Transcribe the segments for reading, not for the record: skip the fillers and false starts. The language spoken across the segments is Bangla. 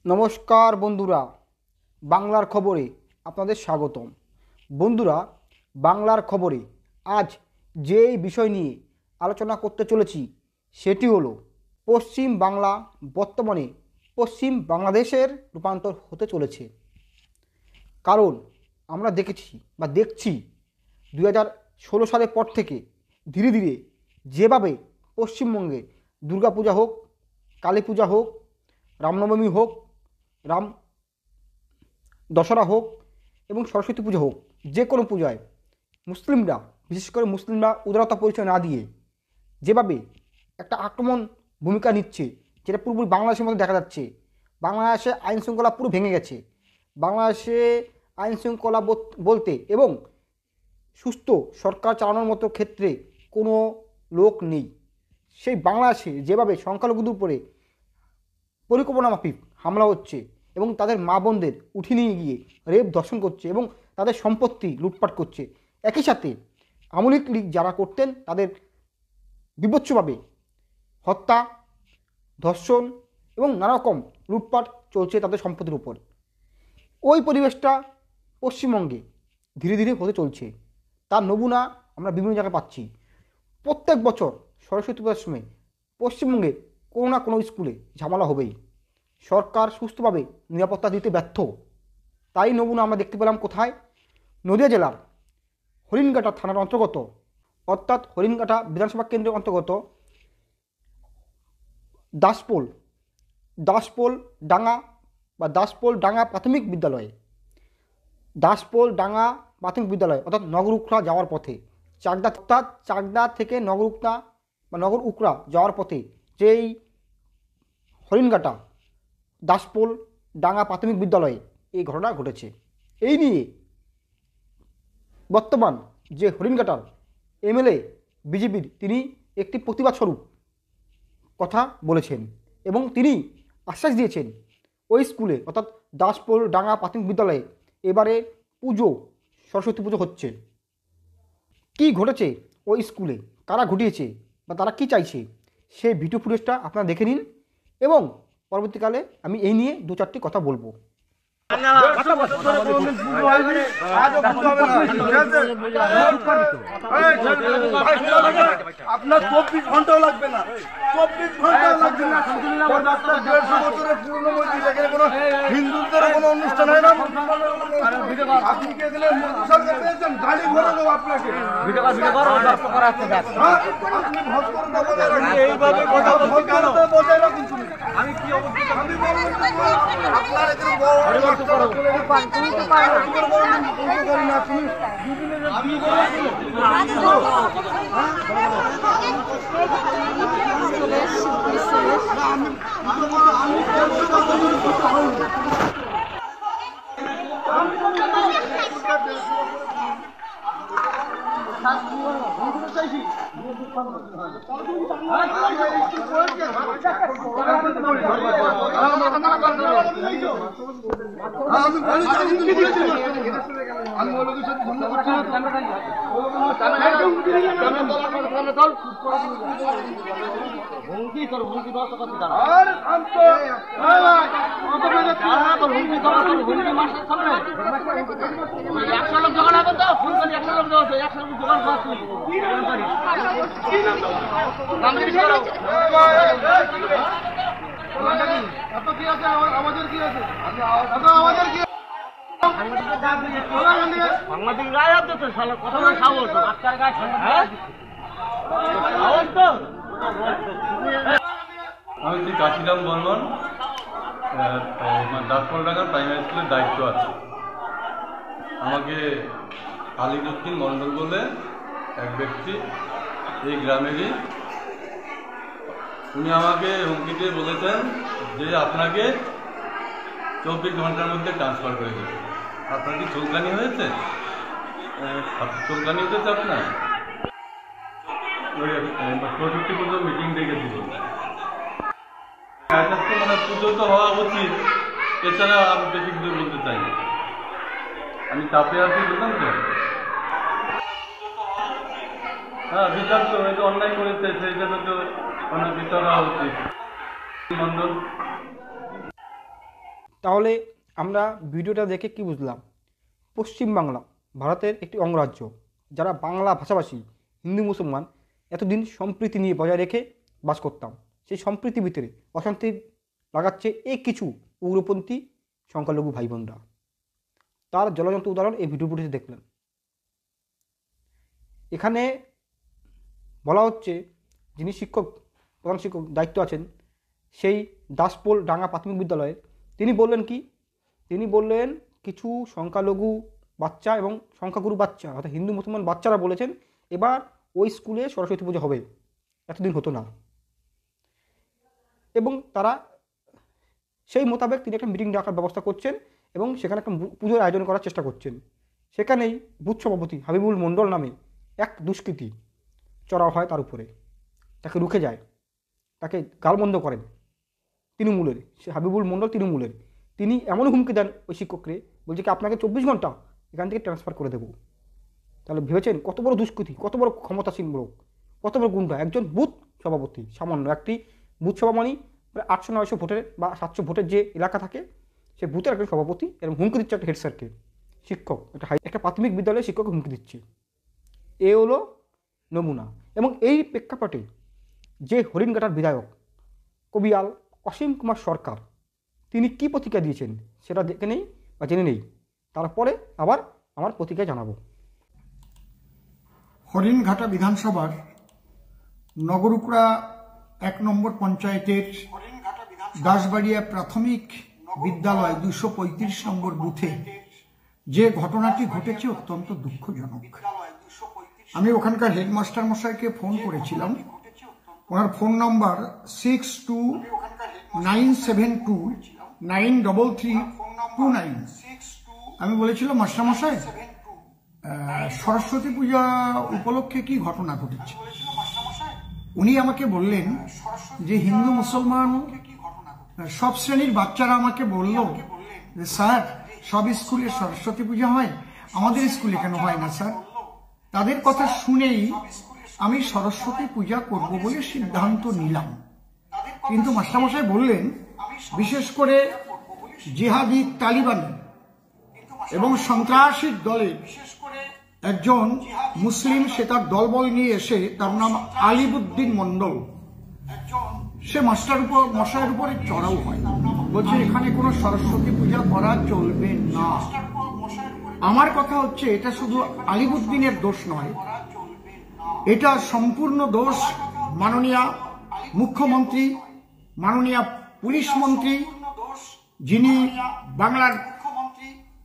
নমস্কার বন্ধুরা, বাংলার খবরে আপনাদের স্বাগতম। বন্ধুরা, বাংলার খবরে আজ যেই বিষয় নিয়ে আলোচনা করতে চলেছি সেটি হলো পশ্চিম বাংলা বর্তমানে পশ্চিম বাংলাদেশের রূপান্তর হতে চলেছে। কারণ আমরা দেখছি 2016 সালের পর থেকে ধীরে ধীরে যেভাবে পশ্চিমবঙ্গে দুর্গাপূজা হোক, কালী পূজা হোক, রামনবমী হোক, রাম দশরা হোক এবং সরস্বতী পুজো হোক, যে কোনো পূজায় মুসলিমরা, বিশেষ করে মুসলিমরা উদারতা পরিচয় না দিয়ে যেভাবে একটা আক্রমণ ভূমিকা নিচ্ছে, যেটা পুরোপুরি বাংলাদেশের মধ্যে দেখা যাচ্ছে। বাংলাদেশে আইন শৃঙ্খলা পুরো ভেঙে গেছে। বাংলাদেশে আইন শৃঙ্খলা বলতে এবং সুস্থ সরকার চালানোর মতো ক্ষেত্রে কোনো লোক নেই। সেই বাংলাদেশে যেভাবে সংখ্যালঘুদের উপরে পরিকল্পনা মাফিক হামলা হচ্ছে এবং তাদের মা বোনদের উঠিয়ে নিয়ে গিয়ে রেপ ধর্ষণ করছে এবং তাদের সম্পত্তি লুটপাট করছে, একই সাথে আওয়ামী লীগ যারা করতেন তাদের বিভৎসভাবে হত্যা, ধর্ষণ এবং নানারকম লুটপাট চলছে তাদের সম্পত্তির উপর। ওই পরিবেশটা পশ্চিমবঙ্গে ধীরে ধীরে হতে চলছে। তার নমুনা আমরা বিভিন্ন জায়গায় পাচ্ছি। প্রত্যেক বছর সরস্বতী পূজার সময় পশ্চিমবঙ্গে কোনো না কোনো স্কুলে ঝামেলা হবেই। সরকার সুস্থভাবে নিরাপত্তা দিতে ব্যর্থ। তাই নমুনা আমরা দেখতে পেলাম কোথায়? নদিয়া জেলার হরিণঘাটা থানার অন্তর্গত, অর্থাৎ হরিণঘাটা বিধানসভা কেন্দ্রের অন্তর্গত দাসপোল ডাঙ্গা প্রাথমিক বিদ্যালয়, অর্থাৎ নগর উকড়া যাওয়ার পথে, চাকদা থেকে নগর উকড়া যাওয়ার পথে যেই হরিণঘাটা দাসপোল ডাঙ্গা প্রাথমিক বিদ্যালয়ে এই ঘটনা ঘটেছে। এই নিয়ে বর্তমান যে হরিণঘাটার এমএলএ বিজেপির, তিনি একটি প্রতিবাদ স্বরূপ কথা বলেছেন এবং তিনি আশ্বাস দিয়েছেন ওই স্কুলে, অর্থাৎ দাসপোল ডাঙ্গা প্রাথমিক বিদ্যালয়ে এবারে সরস্বতী পুজো হচ্ছে। কি ঘটেছে ওই স্কুলে, কারা ঘটিয়েছে বা তারা কি চাইছে, সেই ভিডিও ফুটেজটা আপনারা দেখে নিন এবং পরবর্তীকালে আমি এই নিয়ে দু চারটি কথা বলবো। আপনার 24 ঘন্টাও লাগবে না, 24 ঘন্টাও লাগবে না। 150 বছরের পুরনো মন্দির, এখানে কোনো হিন্দুদের কোনো অনুষ্ঠান হয় না। আপনি কে দিলে সরকার পেয়েছেন, গাড়ি ভরে দেবো আপনাকে। আপনি ভস্করতা বজায় রাখুন, এইভাবে ভস্করতা বজায় রাখুন। আমি কি অবস্থা আমি বলবো আপনার এখানে আমাদের কি আছে? সাংবাদিক গায়ে আছে তো, কথা বলে সাহস আজকাল গায়ে আমি শ্রী কাশিরাম বর্মন, দাসপোলডাঙ্গা প্রাইমারি স্কুলের দায়িত্ব আছে। আমাকে আলিদুদ্দিন মণ্ডল বলে এক ব্যক্তি, এই গ্রামেরই, উনি আমাকে হুমকি দিয়ে বলেছেন যে আপনাকে 24 ঘন্টার মধ্যে ট্রান্সফার করে দেবে। আপনার কি চুলকানি হয়েছে? চুলকানি হয়েছে আপনার? ওই 450 পুজো মিটিং ডেকেছিল, মানে পুজো তো হওয়া উচিত, এছাড়া আমি বেশি কিছু বলতে চাই না। আমি চাপে আছি, বুঝলাম তো। হ্যাঁ, বিচার তো অন্যায় করেছে, সেইটা তো বিচার হওয়া উচিত। মন্ডল তাহলে আমরা ভিডিওটা দেখে কি বুঝলাম? পশ্চিমবাংলা ভারতের একটি অঙ্গরাজ্য, যারা বাংলা ভাষাভাষী হিন্দু মুসলমান এতদিন সম্প্রীতি নিয়ে বজায় রেখে বাস করতাম, সেই সম্প্রীতির ভিতরে অশান্তি লাগাচ্ছে এই কিছু উগ্রপন্থী সংখ্যালঘু ভাই বোনরা। তার জ্বলন্ত উদাহরণ এই ভিডিও ফুটেজে দেখলেন। এখানে বলা হচ্ছে যিনি প্রধান শিক্ষক দায়িত্ব আছেন সেই দাসপোল ডাঙ্গা প্রাথমিক বিদ্যালয়ের, তিনি বললেন কি? তিনি বললেন কিছু সংখ্যালঘু বাচ্চা এবং সংখ্যাগুরু বাচ্চা অর্থাৎ হিন্দু মুসলমান বাচ্চারা বলেছেন এবার ওই স্কুলে সরস্বতী পুজো হবে, এতদিন হতো না। এবং তারা সেই মোতাবেক তিনি একটা মিটিং ডাকার ব্যবস্থা করছেন এবং সেখানে একটা পুজোর আয়োজন করার চেষ্টা করছেন। সেখানেই বুথ সভাপতি হাবিবুল মণ্ডল নামে এক দুষ্কৃতী চড়াও হয় তার উপরে, তাকে রুখে যায়, তাকে গালমন্দ করেন তৃণমূলের, সে হাবিবুল মণ্ডল তৃণমূলের। তিনি এমন হুমকি দেন ওই শিক্ষককে, বলছে কি আপনাকে 24 ঘন্টা এখান থেকে ট্রান্সফার করে দেবো। তাহলে ভেবেছেন কত বড় দুষ্কৃতী, কত বড় ক্ষমতাসীন লোক, কত বড় গুন্ডা। একজন বুথ সভাপতি, সামান্য একটি বুথ সভা মানে প্রায় 800-900 ভোটের বা 700 ভোটের যে এলাকা থাকে সে বুথের একজন সভাপতি, এবং হুমকি দিচ্ছে একটা হেড স্যারকে, শিক্ষক একটা প্রাথমিক বিদ্যালয়ের শিক্ষককে হুমকি দিচ্ছে। এ হলো নমুনা। এবং এই প্রেক্ষাপটে যে হরিণঘাটার বিধায়ক কবিয়াল অসীম কুমার সরকার তিনি কি প্রতিক্রিয়া দিয়েছেন সেটা দেখে নেই বা জেনে নেই, তারপরে আবার আমার প্রতিক্রিয়া জানাবো। হরিণঘাটা বিধানসভার নগরুকড়া 1 নম্বর পঞ্চায়েতের দাসবাড়িয়া প্রাথমিক বিদ্যালয় 235 নম্বর বুথে যে ঘটনাটি ঘটেছে অত্যন্ত দুঃখজনক। আমি ওখানকার হেডমাস্টার মশাইকে ফোন করেছিলাম, ওনার ফোন নাম্বার 6297293339। আমি বলেছিলাম মাস্টার মশাই সরস্বতী পূজা উপলক্ষে কি ঘটনা ঘটেছে? উনি আমাকে বললেন যে হিন্দু মুসলমান সব শ্রেণীর বাচ্চারা আমাকে বলল যে স্যার সব স্কুলে সরস্বতী পূজা হয়, আমাদের স্কুলে কেন হয় না স্যার? তাদের কথা শুনেই আমি সরস্বতী পূজা করব বলে সিদ্ধান্ত নিলাম। কিন্তু মাস্টারমশাই বললেন বিশেষ করে জিহাদি তালিবান এবং সন্ত্রাসীর দলে একজন মুসলিম, সে তার দলবল নিয়ে এসে, তার নাম আলিবুদ্দিন মন্ডল, সে মশাইয়ের উপরে চড়াও হয়, বলছে এখানে কোনো সরস্বতী পূজা করা চলবে না। আমার কথা হচ্ছে এটা শুধু আলিবুদ্দিনের দোষ নয়, এটা সম্পূর্ণ দোষ মাননীয় মুখ্যমন্ত্রী, মাননীয় পুলিশ মন্ত্রী, যিনি বাংলার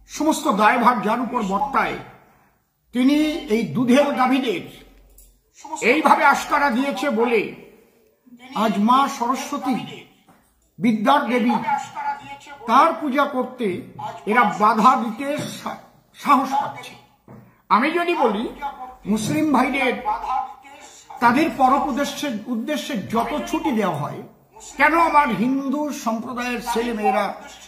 সমস্ত দায়ভার যার উপর বর্তায়, তিনি এই দুধের গাভীদের এইভাবে আস্কারা দিয়েছে বলে আজ মা সরস্বতী বিদ্যার দেবী তার পূজা করতে এরা বাধা দিতে সাহস পাচ্ছে। আমি যদি বলি মুসলিম ভাইদের তাদের পরব উদ্দেশ্যে যত ছুটি দেওয়া হয়, কেন আমার হিন্দু সম্প্রদায়ের ছেলে মেয়েরা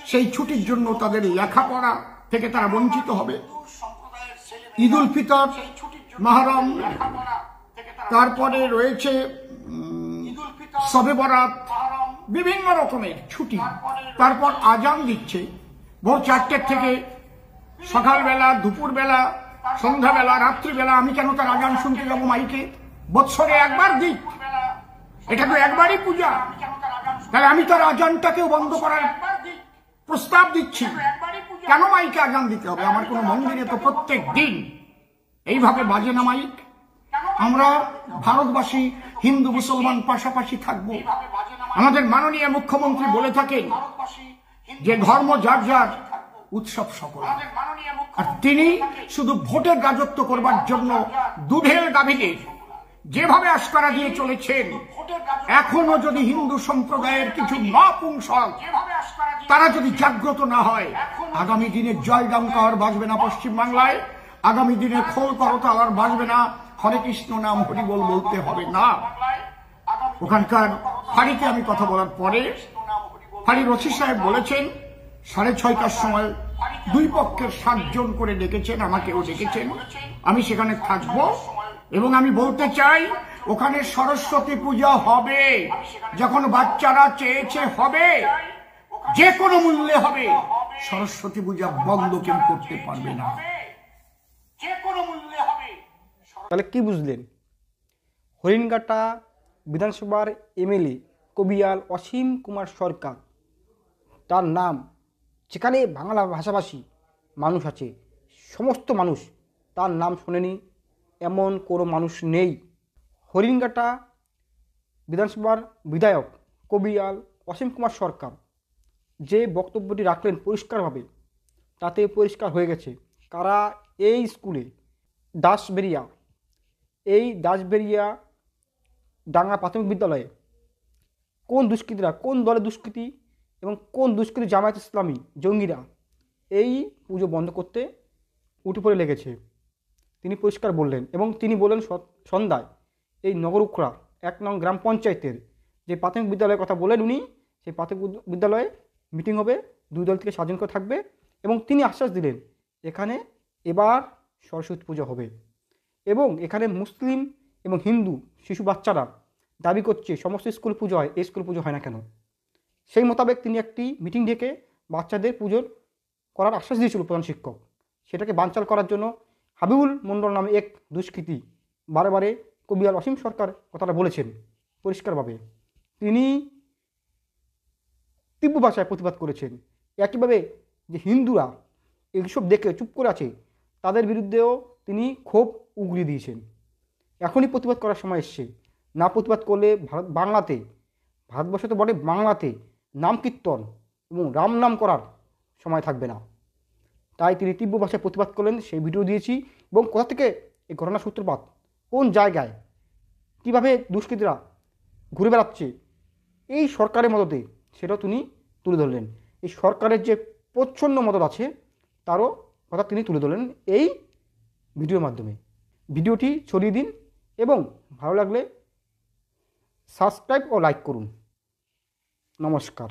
সেই ছুটির জন্য তাদের লেখাপড়া থেকে তারা বঞ্চিত হবে? ঈদ উল ফিতর, মহরম, তারপরে রয়েছে শবে বরাত, বিভিন্ন রকমের ছুটি, তারপর আজান দিচ্ছে ভোর 4টের থেকে, সকালবেলা, দুপুরবেলা, সন্ধ্যাবেলা, রাত্রিবেলা। আমি কেন তার আজান শুনতে যাবো মাইকে? বৎসরে একবার দিক, এটা তো একবারই পূজা, তাহলে আমি তার আজানটাকেও বন্ধ করার প্রস্তাব দিচ্ছি। কেন মাইকে আজান দিতে হবে? আমার কোনো মন্দিরে তো প্রত্যেক দিন এইভাবে বাজে না মাইক। আমরা ভারতবাসী হিন্দু মুসলমান পাশাপাশি থাকবো। আমাদের মাননীয় মুখ্যমন্ত্রী বলে থাকেন যে ধর্ম যার যার, উৎসব সকল। আর তিনি শুধু ভোটের রাজত্ব করবার জন্য দুধের গাভীদের যেভাবে আস্কারা দিয়ে চলেছেন, এখনো যদি হিন্দু সম্প্রদায়ের কিছু নপুংসক তারা যদি জাগ্রত না হয়, আগামী দিনে জয়ডঙ্কা আর বাজবে না পশ্চিম বাংলায়, আগামী দিনে খোল করতাল আর বাজবে না, হরে কৃষ্ণ নাম হরিবল বলতে হবে না। ওখানকার ফাঁড়িতে আমি কথা বলার পরে ফাঁড়ির ওসি সাহেব বলেছেন 6:30টার সময় দুই পক্ষের 7 জন করে ডেকেছেন, আমাকেও ডেকেছেন, আমি সেখানে থাকবো। এবং আমি বলতে চাই ওখানে সরস্বতী পূজা হবে, যখন বাচ্চারা চেয়েছে হবে। যে কোনো মূল্যে হবে, সরস্বতী পূজা বন্ধ কেউ করতে পারবে না। তাহলে কি বুঝলেন? হরিণঘাটা বিধানসভার এমএলএ কবিয়াল অসীম কুমার সরকার, তার নাম, যেখানে বাংলা ভাষাভাষী মানুষ আছে, সমস্ত মানুষ তার নাম শোনেনি এমন কোনো মানুষ নেই। হরিণঘাটা বিধানসভার বিধায়ক কবিয়াল অসীম কুমার সরকার যে বক্তব্যটি রাখলেন পরিষ্কারভাবে, তাতে পরিষ্কার হয়ে গেছে কারা এই স্কুলে দাসবেরিয়া ডাঙ্গা প্রাথমিক বিদ্যালয়ে কোন দুষ্কৃতীরা, কোন দলের দুষ্কৃতী এবং কোন দুষ্কৃতী জামায়াত ইসলামী জঙ্গিরা এই পুজো বন্ধ করতে উঠে পড়ে লেগেছে তিনি পরিষ্কার বললেন। এবং তিনি বললেন সন্ধ্যায় এই নগর উখড়া 1 নং গ্রাম পঞ্চায়েতের যে প্রাথমিক বিদ্যালয়ের কথা বলেন উনি, সেই প্রাথমিক বিদ্যালয়ে মিটিং হবে, 2 দল থেকে স্বাধীন করে থাকবে এবং তিনি আশ্বাস দিলেন এখানে এবার সরস্বতী পুজো হবে। এবং এখানে মুসলিম এবং হিন্দু শিশু বাচ্চারা দাবি করছে সমস্ত স্কুল পুজো হয়, এই স্কুল পুজো হয় না কেন। সেই মোতাবেক তিনি একটি মিটিং ডেকে বাচ্চাদের পুজোর করার আশ্বাস দিয়েছিল প্রধান শিক্ষক। সেটাকে বানচাল করার জন্য হাবিবুল মণ্ডল নামে এক দুষ্কৃতী বারে কবিয়াল অসীম সরকার কথাটা বলেছেন পরিষ্কারভাবে। তিনি তীব্র ভাষায় প্রতিবাদ করেছেন। একইভাবে যে হিন্দুরা এইসব দেখে চুপ করে আছে তাদের বিরুদ্ধেও তিনি ক্ষোভ উগড়ে দিয়েছেন। এখনই প্রতিবাদ করার সময় এসছে, না প্রতিবাদ করলে ভারতবর্ষে তো বটে, বাংলাতে নাম কীর্তন এবং রাম নাম করার সময় থাকবে না। তাই তিনি তীব্র ভাষায় প্রতিবাদ করলেন, সেই ভিডিও দিয়েছি। এবং কোথা থেকে এই ঘটনার সূত্রপাত, কোন জায়গায় কীভাবে দুষ্কৃতীরা ঘুরে বেড়াচ্ছে এই সরকারের মদতে, সেটাও তিনি তুলে ধরলেন। এই সরকারের যে প্রচ্ছন্ন মদত আছে তারও কথা তিনি তুলে ধরলেন এই ভিডিওর মাধ্যমে। ভিডিওটি ছড়িয়ে দিন এবং ভালো লাগলে সাবস্ক্রাইব ও লাইক করুন। নমস্কার।